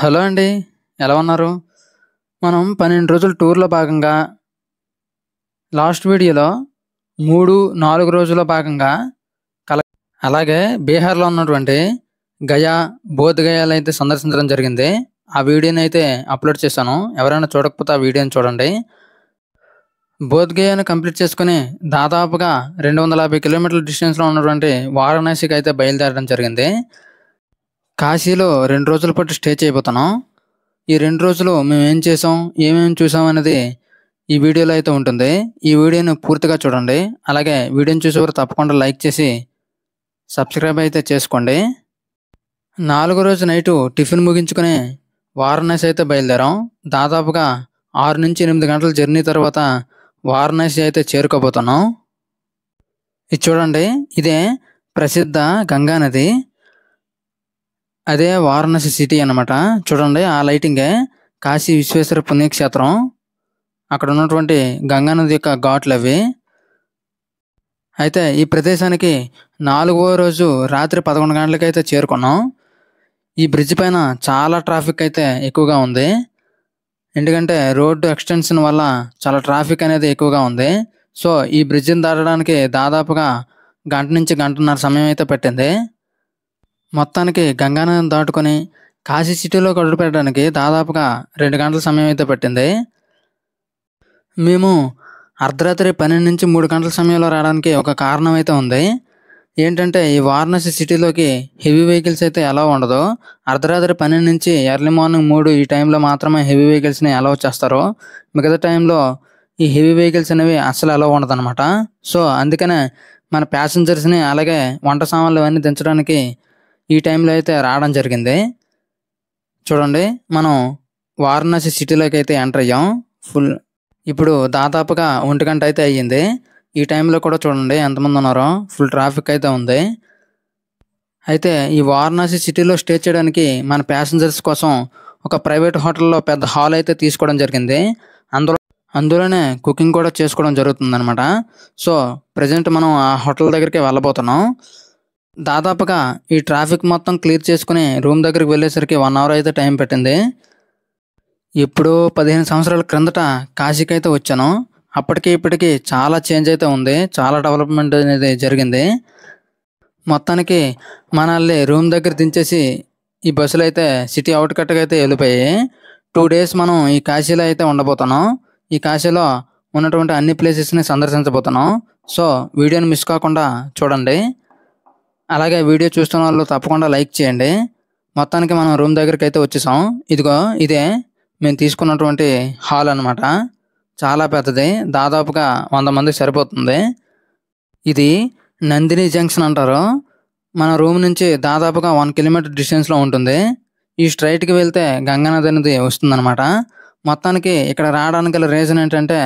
Hello అండి. ఎలా ఉన్నారు? మనం 12 రోజుల టూర్‌లో భాగంగా లాస్ట్ వీడియోలో 3, 4 రోజుల్లో భాగంగా కల అలాగే బీహార్‌లో ఉన్నటువంటి గయా, బోధ్‌గయాలైతే సందర్శించడం జరిగింది. ఆ వీడియోనైతే అప్‌లోడ్ చేశాను. ఎవరైనా చూడకపోతే ఆ వీడియోని చూడండి. బోధ్‌గయాని కంప్లీట్ చేసుకొని దాదాపుగా 250 కిలోమీటర్ల డిస్టెన్స్‌లో ఉన్నటువంటి వారణాసికి అయితే బయలుదేరడం జరిగింది. కాశీలో 2 రోజుల పాటు స్టే చేయబోతున్నాం. ఈ 2 రోజులు మేమేం చేసాం, ఏమేమి చూసాం అనేది ఈ వీడియోలో అయితే ఉంటుంది. ఈ వీడియోని పూర్తిగా చూడండి. అలాగే వీడియోని చూసేవారు తప్పకుండా లైక్ చేసి సబ్స్క్రైబ్ అయితే చేసుకోండి. 4 రోజు నైటు టిఫిన్ ముగించుకొని వారణాసి అయితే బయలుదేరాం. దాదాపుగా 6-8 గంటల జర్నీ తర్వాత వారణాసి అయితే చేరుకోబోతున్నాం. ఇది చూడండి, ఇదే ప్రసిద్ధ గంగా నది. అదే వారణాసి సిటీ అన్నమాట. చూడండి, ఆ లైటింగే కాశీ విశ్వేశ్వర పుణ్యక్షేత్రం. అక్కడ ఉన్నటువంటి గంగా నది యొక్క ఘాట్లు అవి. అయితే ఈ ప్రదేశానికి 4వ రోజు రాత్రి 11 గంటలకైతే చేరుకున్నాం. ఈ బ్రిడ్జ్ పైన చాలా ట్రాఫిక్ అయితే ఎక్కువగా ఉంది. ఎందుకంటే రోడ్డు ఎక్స్టెన్షన్ వల్ల చాలా ట్రాఫిక్ అనేది ఎక్కువగా ఉంది. సో ఈ బ్రిడ్జిని దాటడానికి దాదాపుగా గంట నుంచి గంటన్నర సమయం అయితే పట్టింది. మొత్తానికి గంగానదిని దాటుకొని కాశీ సిటీలోకి అడుగు పెట్టడానికి దాదాపుగా 2 గంటల సమయం అయితే పట్టింది. మేము అర్ధరాత్రి 12-3 గంటల సమయంలో రావడానికి ఒక కారణం అయితే ఉంది. ఏంటంటే ఈ వారణాసి సిటీలోకి హెవీ వెహికల్స్ అయితే అలౌ ఉండదు. అర్ధరాత్రి 12 నుంచి ఎర్లీ మార్నింగ్ 3 ఈ టైంలో మాత్రమే హెవీ వెహికల్స్ని అలౌ చేస్తారు. మిగతా టైంలో ఈ హెవీ వెహికల్స్ అనేవి అస్సలు అలౌ ఉండదన్నమాట. సో అందుకనే మన ప్యాసింజర్స్ని అలాగే వంట సామాన్లు అవన్నీ దించడానికి ఈ టైంలో అయితే రావడం జరిగింది. చూడండి, మనం వారణాసి సిటీలోకి అయితే ఎంటర్ అయ్యాం. ఇప్పుడు దాదాపుగా 1 గంట అయితే అయ్యింది. ఈ టైంలో కూడా చూడండి ఎంతమంది ఉన్నారో. ఫుల్ ట్రాఫిక్ అయితే ఉంది. అయితే ఈ వారణాసి సిటీలో స్టే చేయడానికి మన ప్యాసింజర్స్ కోసం ఒక ప్రైవేట్ హోటల్లో పెద్ద హాల్ అయితే తీసుకోవడం జరిగింది. అందులోనే కుకింగ్ కూడా చేసుకోవడం జరుగుతుందన్నమాట. సో ప్రజెంట్ మనం ఆ హోటల్ దగ్గరికి వెళ్ళబోతున్నాం. దాదాపుగా ఈ ట్రాఫిక్ మొత్తం క్లియర్ చేసుకుని రూమ్ దగ్గరికి వెళ్ళేసరికి 1 అవర్ అయితే టైం పట్టింది. ఎప్పుడో 15 సంవత్సరాల క్రిందట కాశీకి అయితే వచ్చాను. అప్పటికి ఇప్పటికి చాలా చేంజ్ అయితే ఉంది. చాలా డెవలప్మెంట్ అనేది జరిగింది. మొత్తానికి మనల్ని రూమ్ దగ్గర దించేసి ఈ బస్సులు అయితే సిటీ అవుట్కట్గా అయితే వెళ్ళిపోయాయి. 2 డేస్ మనం ఈ కాశీలో అయితే ఉండబోతున్నాం. ఈ కాశీలో ఉన్నటువంటి అన్ని ప్లేసెస్ని సందర్శించబోతున్నాం. సో వీడియోని మిస్ కాకుండా చూడండి. అలాగే వీడియో చూస్తున్న వాళ్ళు తప్పకుండా లైక్ చేయండి. మొత్తానికి మనం రూమ్ దగ్గరికి అయితే వచ్చేసాం. ఇదిగో ఇదే మేము తీసుకున్నటువంటి హాల్ అన్నమాట. చాలా పెద్దది, దాదాపుగా 100 మంది సరిపోతుంది. ఇది నందిని జంక్షన్ అంటారు. మన రూమ్ నుంచి దాదాపుగా 1 కిలోమీటర్ డిస్టెన్స్లో ఉంటుంది. ఈ స్ట్రైట్కి వెళ్తే గంగానది అనేది వస్తుందన్నమాట. మొత్తానికి ఇక్కడ రావడానికి గల రీజన్ ఏంటంటే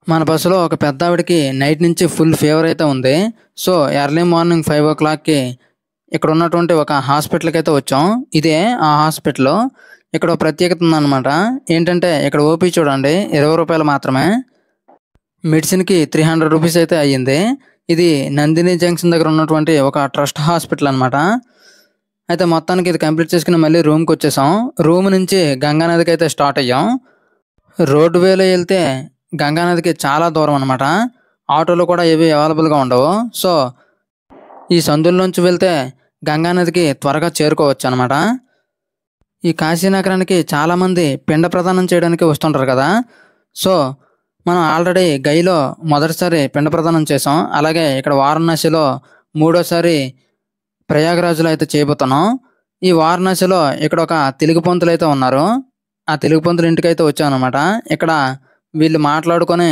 మన బస్సులో ఒక పెద్ద ఆవిడకి నైట్ నుంచి ఫుల్ ఫీవర్ అయితే ఉంది. సో ఎర్లీ మార్నింగ్ 5 o'clockకి ఇక్కడ ఉన్నటువంటి ఒక హాస్పిటల్కి అయితే వచ్చాం. ఇదే ఆ హాస్పిటల్. ఇక్కడ ప్రత్యేకత ఉందన్నమాట. ఏంటంటే ఇక్కడ ఓపీ చూడండి, 20 రూపాయలు మాత్రమే. మెడిసిన్కి 300 రూపీస్ అయితే అయ్యింది. ఇది నందిని జంక్షన్ దగ్గర ఉన్నటువంటి ఒక ట్రస్ట్ హాస్పిటల్ అనమాట. అయితే మొత్తానికి ఇది కంప్లీట్ చేసుకుని మళ్ళీ రూమ్కి వచ్చేసాం. రూమ్ నుంచి గంగానదికి అయితే స్టార్ట్ అయ్యాం. రోడ్డు వేలో వెళ్తే గంగానదికి చాలా దూరం అనమాట. ఆటోలు కూడా ఏవి అవైలబుల్గా ఉండవు. సో ఈ సందుల్లోంచి వెళ్తే గంగానదికి త్వరగా చేరుకోవచ్చు అనమాట. ఈ కాశీనగరానికి చాలామంది పిండ ప్రదానం చేయడానికి వస్తుంటారు కదా. సో మనం ఆల్రెడీ గైలో మొదటిసారి పిండ ప్రదానం చేసాం. అలాగే ఇక్కడ వారణాసిలో 3వసారి ప్రయాగరాజులో అయితే చేయబోతున్నాం. ఈ వారణాసిలో ఇక్కడ ఒక తెలుగు పంతులు అయితే ఉన్నారు. ఆ తెలుగు పంతులు ఇంటికి అయితే వచ్చాం అనమాట. ఇక్కడ వీళ్ళు మాట్లాడుకొని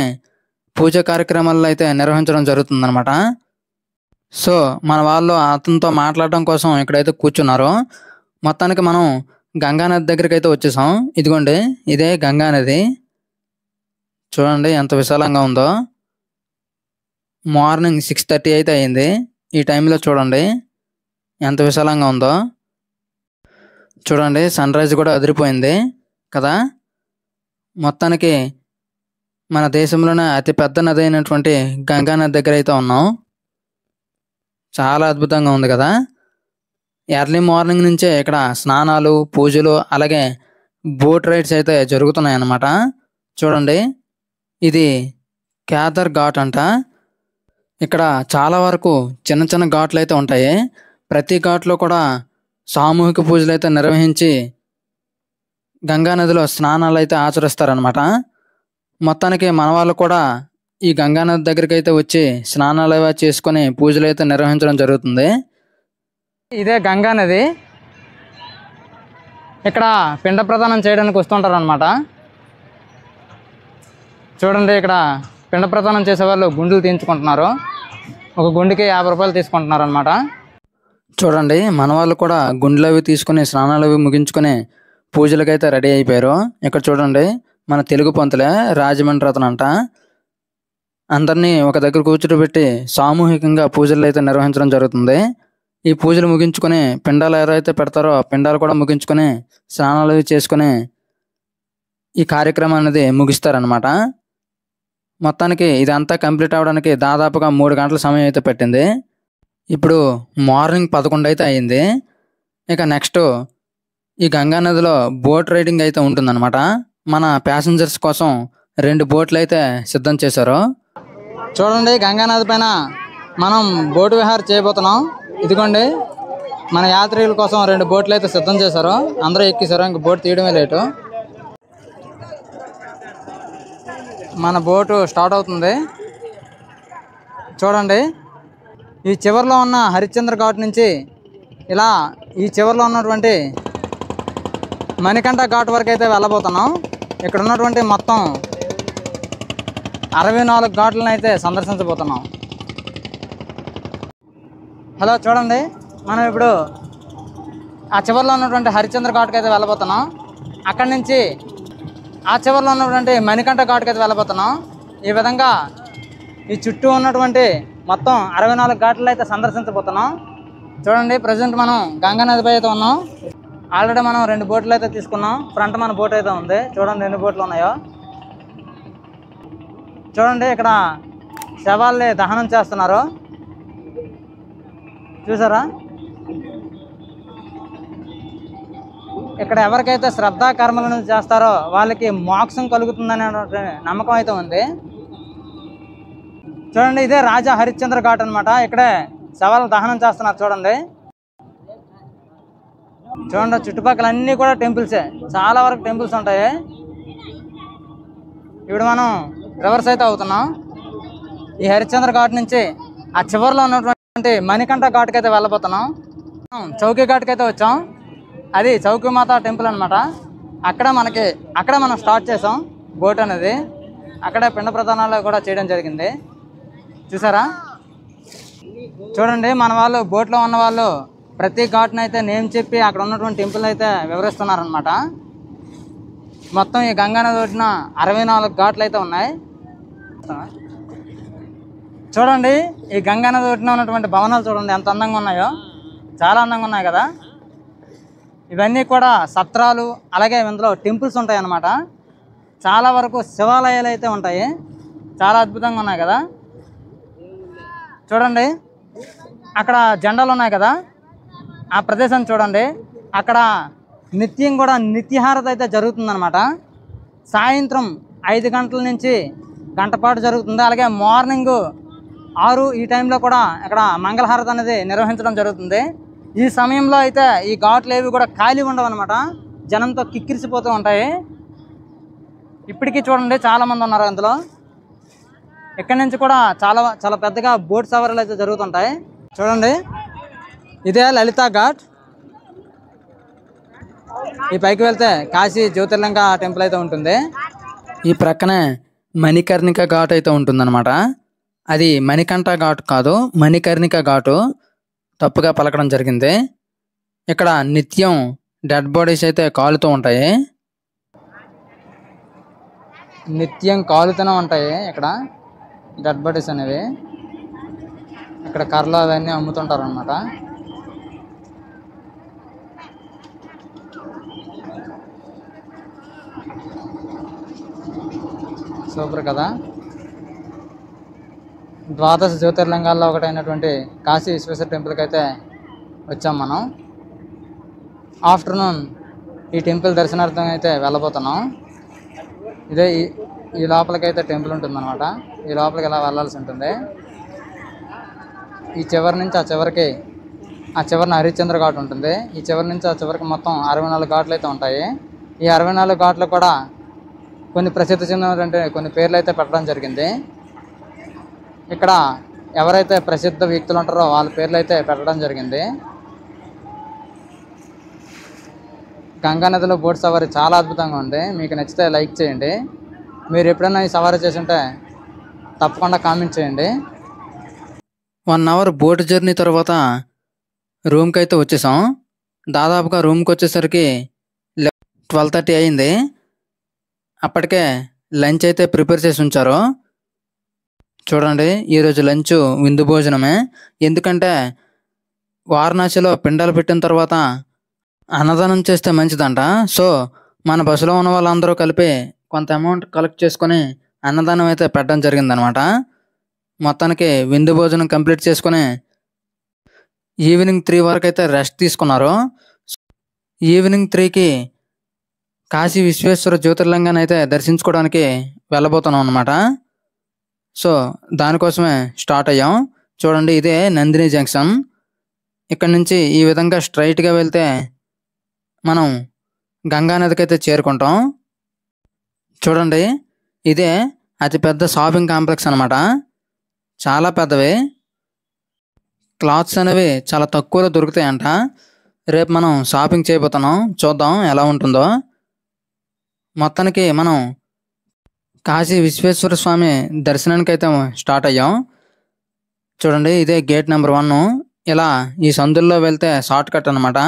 పూజ కార్యక్రమాలు అయితే నిర్వహించడం జరుగుతుందన్నమాట. సో మన వాళ్ళు అతనితో మాట్లాడడం కోసం ఇక్కడైతే కూర్చున్నారు. మొత్తానికి మనం గంగానది దగ్గరికి అయితే వచ్చేసాం. ఇదిగోండి, ఇదే గంగానది. చూడండి ఎంత విశాలంగా ఉందో. మార్నింగ్ 6:30 అయితే అయింది. ఈ టైంలో చూడండి ఎంత విశాలంగా ఉందో. చూడండి, సన్ రైజ్ కూడా అదిరిపోయింది కదా. మొత్తానికి మన దేశంలోనే అతిపెద్ద నది అయినటువంటి గంగానది దగ్గర అయితే ఉన్నాం. చాలా అద్భుతంగా ఉంది కదా. ఎర్లీ మార్నింగ్ నుంచే ఇక్కడ స్నానాలు, పూజలు అలాగే బోట్ రైడ్స్ అయితే జరుగుతున్నాయి అన్నమాట. చూడండి, ఇది కేదార్ ఘాట్ అంట. ఇక్కడ చాలా వరకు చిన్న చిన్న ఘాట్లు అయితే ఉంటాయి. ప్రతి ఘాట్లో కూడా సామూహిక పూజలు అయితే నిర్వహించి గంగా నదిలో స్నానాలు అయితే ఆచరిస్తారనమాట. మొత్తానికి మన వాళ్ళు కూడా ఈ గంగా నది దగ్గరికి అయితే వచ్చి స్నానాలు అవి చేసుకొని పూజలు అయితే నిర్వహించడం జరుగుతుంది. ఇదే గంగా నది. ఇక్కడ పిండ ప్రదానం చేయడానికి వస్తుంటారు అనమాట. చూడండి, ఇక్కడ పిండ ప్రదానం చేసేవాళ్ళు గుండులు తీయించుకుంటున్నారు. ఒక గుండుకి 50 రూపాయలు తీసుకుంటున్నారు అనమాట. చూడండి, మన వాళ్ళు కూడా గుండెలు అవి తీసుకుని స్నానాలు అవి ముగించుకొని పూజలకైతే రెడీ అయిపోయారు. ఇక్కడ చూడండి, మన తెలుగు పంతులే రాజమండ్రి అతను అంట. అందరినీ ఒక దగ్గర కూర్చోబెట్టి సామూహికంగా పూజలు అయితే నిర్వహించడం జరుగుతుంది. ఈ పూజలు ముగించుకొని పిండాలు ఎవరైతే పెడతారో ఆ పిండాలు కూడా ముగించుకొని స్నానాలు అవి చేసుకొని ఈ కార్యక్రమం అనేది ముగిస్తారనమాట. మొత్తానికి ఇదంతా కంప్లీట్ అవ్వడానికి దాదాపుగా 3 గంటల సమయం అయితే పట్టింది. ఇప్పుడు మార్నింగ్ 11 అయితే అయ్యింది. ఇక నెక్స్ట్ ఈ గంగా నదిలో బోట్ రైడింగ్ అయితే ఉంటుందన్నమాట. మన ప్యాసింజర్స్ కోసం 2 బోట్లు అయితే సిద్ధం చేశారు. చూడండి, గంగా నది పైన మనం బోటు విహార్ చేయబోతున్నాం. ఇదిగోండి, మన యాత్రికుల కోసం 2 బోట్లు అయితే సిద్ధం చేశారు. అందరూ ఎక్కిసారు, ఇంక బోట్ తీయడమే లేటు. మన బోటు స్టార్ట్ అవుతుంది. చూడండి, ఈ చివరిలో ఉన్న హరిశ్చంద్ర ఘాట్ నుంచి ఇలా ఈ చివరిలో ఉన్నటువంటి మణికంఠ ఘాట్ వరకు అయితే వెళ్ళబోతున్నాం. ఇక్కడ ఉన్నటువంటి మొత్తం 64 ఘాట్లను అయితే సందర్శించబోతున్నాం. హలో, చూడండి, మనం ఇప్పుడు ఆ చివరిలో ఉన్నటువంటి హరిశ్చంద్ర ఘాట్కి అయితే వెళ్ళబోతున్నాం. అక్కడి నుంచి ఆ చివరిలో ఉన్నటువంటి మణికంఠ ఘాట్కి అయితే వెళ్ళబోతున్నాం. ఈ విధంగా ఈ చుట్టూ ఉన్నటువంటి మొత్తం 64 ఘాట్లు అయితే సందర్శించబోతున్నాం. చూడండి, ప్రజెంట్ మనం గంగా నదిపై అయితే ఉన్నాం. ఆల్రెడీ మనం 2 బోట్లు అయితే తీసుకున్నాం. ఫ్రంట్ మన బోట్ అయితే ఉంది. చూడండి, 2 బోట్లు ఉన్నాయో. చూడండి, ఇక్కడ శవాల్ని దహనం చేస్తున్నారు. చూసారా? ఇక్కడ ఎవరికైతే శ్రద్ధా కర్మలను చేస్తారో వాళ్ళకి మోక్షం కలుగుతుందనే నమ్మకం అయితే ఉంది. చూడండి, ఇదే రాజా హరిశ్చంద్ర ఘాట్ అనమాట. ఇక్కడే శవాలు దహనం చేస్తున్నారు. చూడండి, చుట్టుపక్కల అన్నీ కూడా టెంపుల్సే. చాలా వరకు టెంపుల్స్ ఉంటాయి. ఇప్పుడు మనం రివర్స్ అయితే అవుతున్నాం. ఈ హరిశ్చంద్ర ఘాట్ నుంచి ఆ చివరిలో ఉన్నటువంటి మణికంఠ ఘాట్కి అయితే వెళ్ళబోతున్నాం. చౌకీ ఘాట్కి అయితే వచ్చాం. అది చౌకీ మాత టెంపుల్ అనమాట. అక్కడ మనం స్టార్ట్ చేసాం బోట్ అనేది. అక్కడే పిండ ప్రదానాలు కూడా చేయడం జరిగింది. చూసారా? చూడండి, మన వాళ్ళు బోట్లో ఉన్న వాళ్ళు ప్రతి ఘాట్ని అయితే నేమ్ చెప్పి అక్కడ ఉన్నటువంటి టెంపుల్ అయితే వివరిస్తున్నారనమాట. మొత్తం ఈ గంగా నది ఒడ్డున 64 ఘాట్లు అయితే ఉన్నాయి. చూడండి, ఈ గంగా నది ఒడ్డున ఉన్నటువంటి భవనాలు చూడండి ఎంత అందంగా ఉన్నాయో. చాలా అందంగా ఉన్నాయి కదా. ఇవన్నీ కూడా సత్రాలు, అలాగే ఇందులో టెంపుల్స్ ఉంటాయి అన్నమాట. చాలా వరకు శివాలయాలు అయితే ఉంటాయి. చాలా అద్భుతంగా ఉన్నాయి కదా. చూడండి, అక్కడ జెండాలు ఉన్నాయి కదా, ఆ ప్రదేశాన్ని చూడండి. అక్కడ నిత్యం కూడా నిత్యహారత అయితే జరుగుతుందన్నమాట. సాయంత్రం 5 గంటల నుంచి గంట పాటు జరుగుతుంది. అలాగే మార్నింగ్ 6 ఈ టైంలో కూడా ఇక్కడ మంగళహారత అనేది నిర్వహించడం జరుగుతుంది. ఈ సమయంలో అయితే ఈ ఘాట్లు ఏవి కూడా ఖాళీ ఉండవు అనమాట. జనంతో కిక్కిరిసిపోతూ ఉంటాయి. ఇప్పటికీ చూడండి చాలామంది ఉన్నారు అందులో. ఇక్కడి నుంచి కూడా చాలా పెద్దగా బోట్ సవారీలు అయితే జరుగుతుంటాయి. చూడండి, ఇదే లలితా ఘాట్. ఈ పైకి వెళ్తే కాశీ జ్యోతిర్లింగ టెంపుల్ అయితే ఉంటుంది. ఈ ప్రక్కనే మణికర్ణిక ఘాట్ అయితే ఉంటుందన్నమాట. అది మణికంఠ ఘాట్ కాదు, మణికర్ణిక ఘాటు. తప్పుగా పలకడం జరిగింది. ఇక్కడ నిత్యం డెడ్ బాడీస్ అయితే కాలుతూ ఉంటాయి. నిత్యం కాలుతూనే ఉంటాయి ఇక్కడ డెడ్ బాడీస్ అనేవి. ఇక్కడ కర్రలు అవన్నీ అమ్ముతుంటారు అన్నమాట. సూపర్ కదా. ద్వాదశ జ్యోతిర్లింగాల్లో ఒకటైనటువంటి కాశీ విశ్వేశ్వర టెంపుల్కి అయితే వచ్చాం మనం. ఆఫ్టర్నూన్ ఈ టెంపుల్ దర్శనార్థం అయితే వెళ్ళబోతున్నాం. ఇదే ఈ లోపలికైతే టెంపుల్ ఉంటుందన్నమాట. ఈ లోపలికి ఇలా వెళ్ళాల్సి ఉంటుంది. ఈ చివరి నుంచి ఆ చివరికి, ఆ చివరిన హరిశ్చంద్ర ఘాట్ ఉంటుంది. ఈ చివరి నుంచి ఆ చివరికి మొత్తం 64 ఘాట్లు అయితే ఉంటాయి. ఈ 64 ఘాట్లు కూడా కొన్ని ప్రసిద్ధి చెందినటువంటి కొన్ని పేర్లు అయితే పెట్టడం జరిగింది. ఇక్కడ ఎవరైతే ప్రసిద్ధ వ్యక్తులు ఉంటారో వాళ్ళ పేర్లు అయితే పెట్టడం జరిగింది. గంగా నదిలో బోట్ సవారీ చాలా అద్భుతంగా ఉంది. మీకు నచ్చితే లైక్ చేయండి. మీరు ఎప్పుడైనా ఈ సవారీ చేసి ఉంటే తప్పకుండా కామెంట్ చేయండి. 1 అవర్ బోట్ జర్నీ తర్వాత రూమ్కి అయితే వచ్చేసాం. దాదాపుగా రూమ్కి వచ్చేసరికి 12:30 అయింది. అప్పటికే లంచ్ అయితే ప్రిపేర్ చేసి ఉంచారు. చూడండి, ఈరోజు లంచ్ విందు భోజనమే. ఎందుకంటే వారణాసిలో పిండాలు పెట్టిన తర్వాత అన్నదానం చేస్తే మంచిదంట. సో మన బస్సులో ఉన్న వాళ్ళందరూ కలిపి కొంత అమౌంట్ కలెక్ట్ చేసుకొని అన్నదానం అయితే పెట్టడం జరిగిందనమాట. మొత్తానికి విందు భోజనం కంప్లీట్ చేసుకొని ఈవినింగ్ 3 వరకు అయితే రెస్ట్ తీసుకున్నారు. ఈవినింగ్ 3కి కాశీ విశ్వేశ్వర జ్యోతిర్లింగాన్ని అయితే దర్శించుకోవడానికి వెళ్ళబోతున్నాం అనమాట. సో దానికోసమే స్టార్ట్ అయ్యాం. చూడండి, ఇదే నందిని జంక్షన్. ఇక్కడ నుంచి ఈ విధంగా స్ట్రైట్గా వెళ్తే మనం గంగా నదికి అయితే చేరుకుంటాం. చూడండి, ఇదే అతిపెద్ద షాపింగ్ కాంప్లెక్స్ అనమాట. చాలా పెద్దవి. క్లాత్స్ అనేవి చాలా తక్కువలో దొరుకుతాయంట. రేపు మనం షాపింగ్ చేయబోతున్నాం. చూద్దాం ఎలా ఉంటుందో. మొత్తానికి మనం కాశీ విశ్వేశ్వర స్వామి దర్శనానికి అయితే స్టార్ట్ అయ్యాం. చూడండి, ఇదే గేట్ నెంబర్ 1. ఇలా ఈ సందుల్లో వెళ్తే షార్ట్ కట్ అనమాట.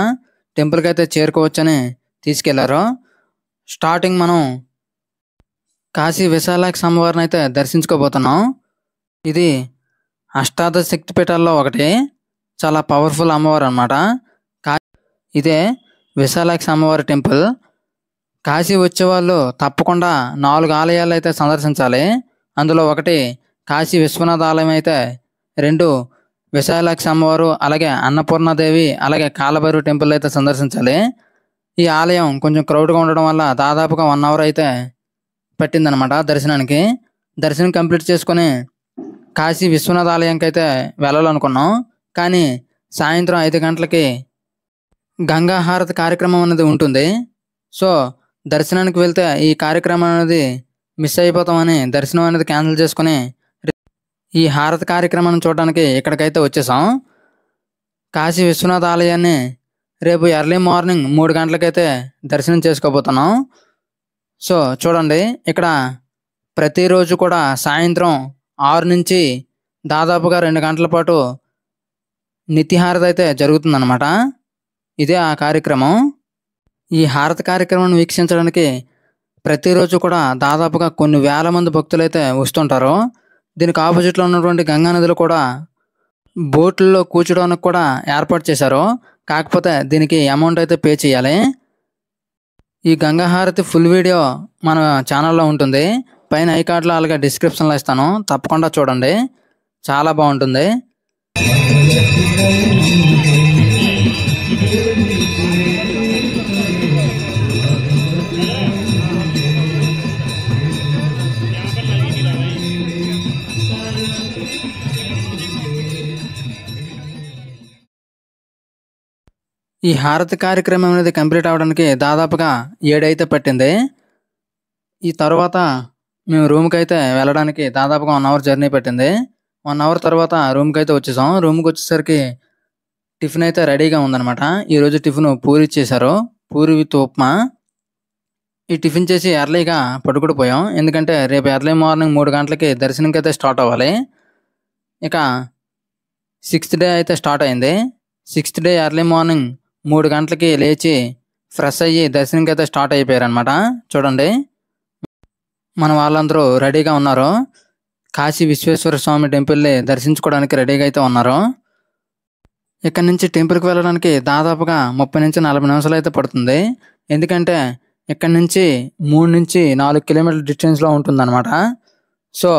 టెంపుల్కి అయితే చేరుకోవచ్చని తీసుకెళ్లారు. స్టార్టింగ్ మనం కాశీ విశాలాక్షి అమ్మవారిని అయితే దర్శించుకోబోతున్నాం. ఇది అష్టాదశ శక్తిపీఠాల్లో ఒకటి. చాలా పవర్ఫుల్ అమ్మవారు అనమాట. ఇదే విశాలాక్షి అమ్మవారి టెంపుల్. కాశీ వచ్చేవాళ్ళు తప్పకుండా 4 ఆలయాలు అయితే సందర్శించాలి. అందులో ఒకటి కాశీ విశ్వనాథ ఆలయం అయితే, 2 విశాలాక్షి అమ్మవారు, అలాగే అన్నపూర్ణాదేవి, అలాగే కాలభైరవ టెంపుల్ అయితే సందర్శించాలి. ఈ ఆలయం కొంచెం క్రౌడ్గా ఉండడం వల్ల దాదాపుగా 1 అవర్ అయితే పట్టిందనమాట దర్శనానికి. దర్శనం కంప్లీట్ చేసుకొని కాశీ విశ్వనాథ ఆలయంకి అయితే వెళ్ళాలనుకున్నాం. కానీ సాయంత్రం 5 గంటలకి గంగా హారతి కార్యక్రమం అనేది ఉంటుంది. సో దర్శనానికి వెళ్తే ఈ కార్యక్రమం అనేది మిస్ అయిపోతామని దర్శనం అనేది క్యాన్సిల్ చేసుకుని ఈ హారతి కార్యక్రమాన్ని చూడడానికి ఇక్కడికైతే వచ్చేసాం. కాశీ విశ్వనాథ ఆలయాన్ని రేపు ఎర్లీ మార్నింగ్ 3 గంటలకైతే దర్శనం చేసుకోబోతున్నాం. సో చూడండి, ఇక్కడ ప్రతిరోజు కూడా సాయంత్రం 6 నుంచి దాదాపుగా 2 గంటల పాటు నిత్యహారతి అయితే జరుగుతుందన్నమాట. ఇదే ఆ కార్యక్రమం. ఈ హారతి కార్యక్రమాన్ని వీక్షించడానికి ప్రతిరోజు కూడా దాదాపుగా కొన్ని వేల మంది భక్తులు అయితే వస్తుంటారు. దీనికి ఆపోజిట్లో ఉన్నటువంటి గంగా నదిలో కూడా బోట్లలో కూర్చోడానికి కూడా ఏర్పాటు చేశారు. కాకపోతే దీనికి అమౌంట్ అయితే పే చేయాలి. ఈ గంగా హారతి ఫుల్ వీడియో మన ఛానల్లో ఉంటుంది. పైన ఐకార్డ్లో అలాగే డిస్క్రిప్షన్లో ఇస్తాను. తప్పకుండా చూడండి, చాలా బాగుంటుంది. ఈ హారతి కార్యక్రమం అనేది కంప్లీట్ అవ్వడానికి దాదాపుగా 7 అయితే పట్టింది. ఈ తర్వాత మేము రూమ్కి అయితే వెళ్ళడానికి దాదాపుగా 1 అవర్ జర్నీ పట్టింది. 1 అవర్ తర్వాత రూమ్కి అయితే వచ్చేసాం. రూమ్కి వచ్చేసరికి టిఫిన్ అయితే రెడీగా ఉందన్నమాట. ఈరోజు టిఫిన్ పూరి చేశారు. పూరి విత్ ఉప్మా. ఈ టిఫిన్ చేసి ఎర్లీగా పడుకుడిపోయాం. ఎందుకంటే రేపు ఎర్లీ మార్నింగ్ 3 గంటలకి దర్శనంకి అయితే స్టార్ట్ అవ్వాలి. ఇక 6th డే అయితే స్టార్ట్ అయింది. 6th డే ఎర్లీ మార్నింగ్ 3 గంటలకి లేచి ఫ్రెష్ అయ్యి దర్శనంకి అయితే స్టార్ట్ అయిపోయారనమాట. చూడండి, మన వాళ్ళందరూ రెడీగా ఉన్నారు. కాశీ విశ్వేశ్వర స్వామి టెంపుల్ని దర్శించుకోవడానికి రెడీగా అయితే ఉన్నారు. ఇక్కడ నుంచి టెంపుల్కి వెళ్ళడానికి దాదాపుగా 30 నుంచి 40 నిమిషాలు అయితే పడుతుంది. ఎందుకంటే ఇక్కడ నుంచి 3 నుంచి 4 కిలోమీటర్ల డిస్టెన్స్లో ఉంటుందన్నమాట. సో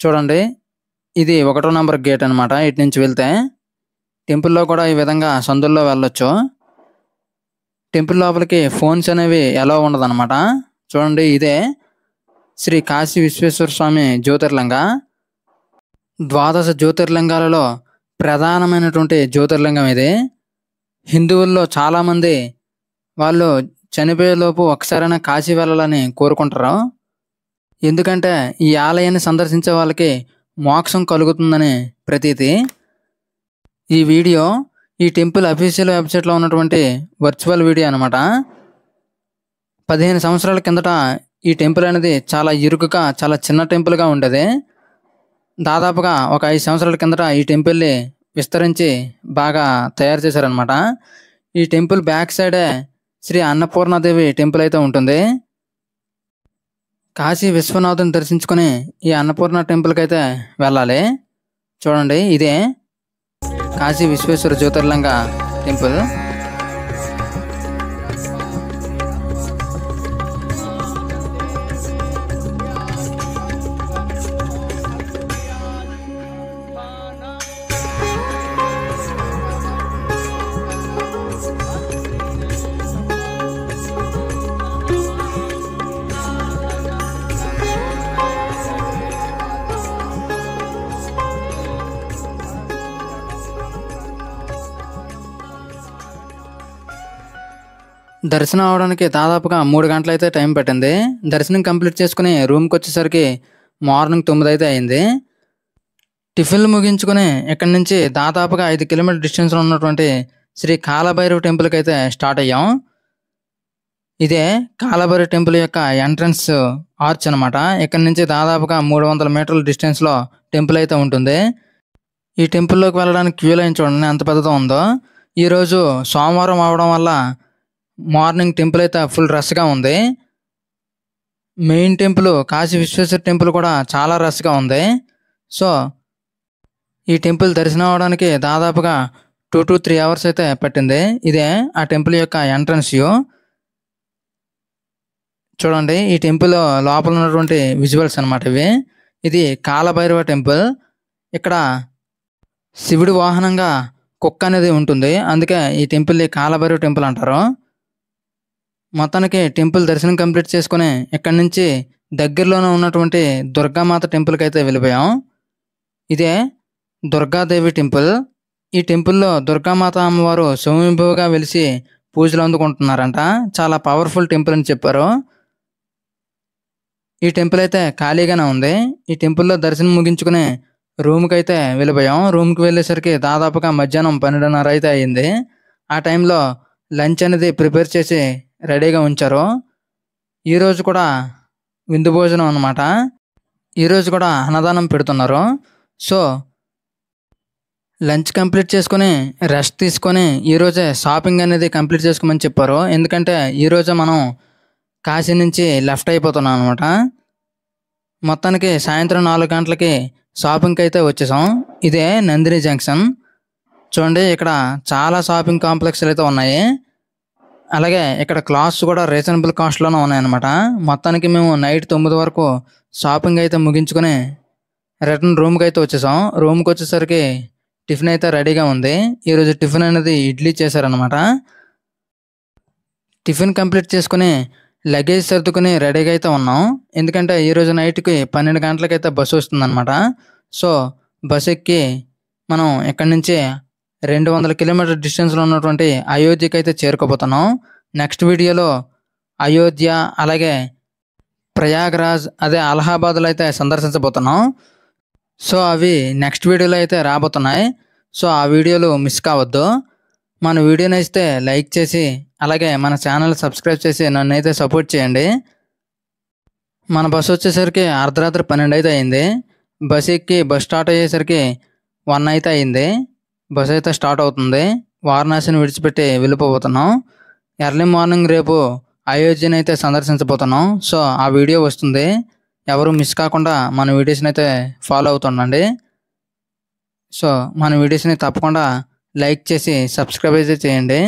చూడండి, ఇది 1వ నెంబర్ గేట్ అనమాట. ఇటు నుంచి వెళ్తే టెంపుల్లో కూడా ఈ విధంగా సందుల్లో వెళ్ళొచ్చు. టెంపుల్ లోపలికి ఫోన్స్ అనేవి ఎలా ఉండదన్నమాట. చూడండి, ఇదే శ్రీ కాశీ విశ్వేశ్వర స్వామి జ్యోతిర్లింగ. ద్వాదశ జ్యోతిర్లింగాలలో ప్రధానమైనటువంటి జ్యోతిర్లింగం ఇది. హిందువుల్లో చాలామంది వాళ్ళు చనిపోయేలోపు ఒకసారైనా కాశీ వెళ్ళాలని కోరుకుంటారు. ఎందుకంటే ఈ ఆలయాన్ని సందర్శించే వాళ్ళకి మోక్షం కలుగుతుందని ప్రతీతి. ఈ వీడియో ఈ టెంపుల్ అఫీషియల్ వెబ్సైట్లో ఉన్నటువంటి వర్చువల్ వీడియో అనమాట. 15 సంవత్సరాల కిందట ఈ టెంపుల్ అనేది చాలా ఇరుకుగా, చాలా చిన్న టెంపుల్గా ఉండేది. దాదాపుగా ఒక 5 సంవత్సరాల కిందట ఈ టెంపుల్ని విస్తరించి బాగా తయారు చేశారనమాట. ఈ టెంపుల్ బ్యాక్ సైడే శ్రీ అన్నపూర్ణాదేవి టెంపుల్ అయితే ఉంటుంది. కాశీ విశ్వనాథుని దర్శించుకొని ఈ అన్నపూర్ణ టెంపుల్కి అయితే వెళ్ళాలి. చూడండి, ఇదే కాశీ విశ్వేశ్వర జ్యోతిర్లింగ టెంపుల్. దర్శనం అవడానికి దాదాపుగా 3 గంటలు అయితే టైం పట్టింది. దర్శనం కంప్లీట్ చేసుకుని రూమ్కి వచ్చేసరికి మార్నింగ్ 9 అయితే అయింది. టిఫిన్లు ముగించుకొని ఇక్కడి నుంచి దాదాపుగా 5 కిలోమీటర్ డిస్టెన్స్లో ఉన్నటువంటి శ్రీ కాలభైరవ టెంపుల్కి అయితే స్టార్ట్ అయ్యాం. ఇదే కాలభైరవ టెంపుల్ యొక్క ఎంట్రన్స్ ఆర్చ్ అనమాట. ఇక్కడ నుంచి దాదాపుగా 300 మీటర్ల డిస్టెన్స్లో టెంపుల్ అయితే ఉంటుంది. ఈ టెంపుల్లోకి వెళ్ళడానికి క్యూ లైన్ చూడండి ఎంత పెద్దదో ఉందో. ఈరోజు సోమవారం అవడం వల్ల మార్నింగ్ టెంపుల్ అయితే ఫుల్ రష్గా ఉంది. Main temple Kashi Vishweshwara temple కూడా చాలా రష్గా ఉంది. సో ఈ టెంపుల్ దర్శనం అవడానికి దాదాపుగా 2 to 3 అవర్స్ అయితే పట్టింది. ఇదే ఆ టెంపుల్ యొక్క ఎంట్రన్స్ వ్యూ. చూడండి, ఈ టెంపుల్ లోపల ఉన్నటువంటి విజువల్స్ అనమాట ఇవి. ఇది కాలభైరవ టెంపుల్. ఇక్కడ శివుడి వాహనంగా కుక్క అనేది ఉంటుంది, అందుకే ఈ టెంపుల్ని కాలభైరవ టెంపుల్ అంటారు. మొత్తానికి టెంపుల్ దర్శనం కంప్లీట్ చేసుకుని ఇక్కడి నుంచి దగ్గరలోనే ఉన్నటువంటి దుర్గామాత టెంపుల్కి అయితే వెళ్ళిపోయాం. ఇదే దుర్గాదేవి టెంపుల్. ఈ టెంపుల్లో దుర్గామాత అమ్మవారు స్వయంభూగా వెలిసి పూజలు అందుకుంటున్నారంట. చాలా పవర్ఫుల్ టెంపుల్ అని చెప్పారు. ఈ టెంపుల్ అయితే ఖాళీగానే ఉంది. ఈ టెంపుల్లో దర్శనం ముగించుకుని రూమ్కి అయితే వెళ్ళిపోయాం. రూమ్కి వెళ్ళేసరికి దాదాపుగా మధ్యాహ్నం 12:30 అయితే అయింది. ఆ టైంలో లంచ్ అనేది ప్రిపేర్ చేసి రెడీగా ఉంచారు. ఈరోజు కూడా విందు భోజనం అనమాట. ఈరోజు కూడా అన్నదానం పెడుతున్నారు. సో లంచ్ కంప్లీట్ చేసుకొని రెస్ట్ తీసుకొని ఈరోజే షాపింగ్ అనేది కంప్లీట్ చేసుకోమని చెప్పారు. ఎందుకంటే ఈరోజే మనం కాశీ నుంచి లెఫ్ట్ అయిపోతున్నాం అనమాట. మొత్తానికి సాయంత్రం 4 గంటలకి షాపింగ్కి అయితే వచ్చేసాం. ఇదే నందిని జంక్షన్. చూడండి, ఇక్కడ చాలా షాపింగ్ కాంప్లెక్స్లు అయితే ఉన్నాయి. అలాగే ఇక్కడ క్లాత్స్ కూడా రీజనబుల్ కాస్ట్లోనే ఉన్నాయన్నమాట. మొత్తానికి మేము నైట్ 9 వరకు షాపింగ్ అయితే ముగించుకొని రిటర్న్ రూమ్కి అయితే వచ్చేసాం. రూమ్కి వచ్చేసరికి టిఫిన్ అయితే రెడీగా ఉంది. ఈరోజు టిఫిన్ అనేది ఇడ్లీ చేశారనమాట. టిఫిన్ కంప్లీట్ చేసుకుని లగేజ్ సర్దుకుని రెడీగా అయితే ఉన్నాం. ఎందుకంటే ఈరోజు నైట్కి 12 గంటలకైతే బస్సు వస్తుందన్నమాట. సో బస్ ఎక్కి మనం ఇక్కడి నుంచి 200 కిలోమీటర్ డిస్టెన్స్లో ఉన్నటువంటి అయోధ్యకి అయితే చేరుకోబోతున్నాం. నెక్స్ట్ వీడియోలో అయోధ్య అలాగే ప్రయాగ్రాజ్ అదే అలహాబాద్లో అయితే సందర్శించబోతున్నాం. సో అవి నెక్స్ట్ వీడియోలో అయితే రాబోతున్నాయి. సో ఆ వీడియోలు మిస్ కావద్దు. మన వీడియో నచ్చితే లైక్ చేసి అలాగే మన ఛానల్ సబ్స్క్రైబ్ చేసి నన్ను అయితే సపోర్ట్ చేయండి. మన బస్సు వచ్చేసరికి అర్ధరాత్రి 12 అయితే అయింది. బస్ ఎక్కి బస్ స్టార్ట్ అయ్యేసరికి 1 అయితే అయింది. బస్ అయితే స్టార్ట్ అవుతుంది. వారణాసిని విడిచిపెట్టి వెళ్ళిపోతున్నాం. ఎర్లీ మార్నింగ్ రేపు అయోధ్యని అయితే సందర్శించబోతున్నాం. సో ఆ వీడియో వస్తుంది. ఎవరు మిస్ కాకుండా మన వీడియోస్ని అయితే ఫాలో అవుతుండండి. సో మన వీడియోస్ని తప్పకుండా లైక్ చేసి సబ్స్క్రైబ్ అయితే చేయండి.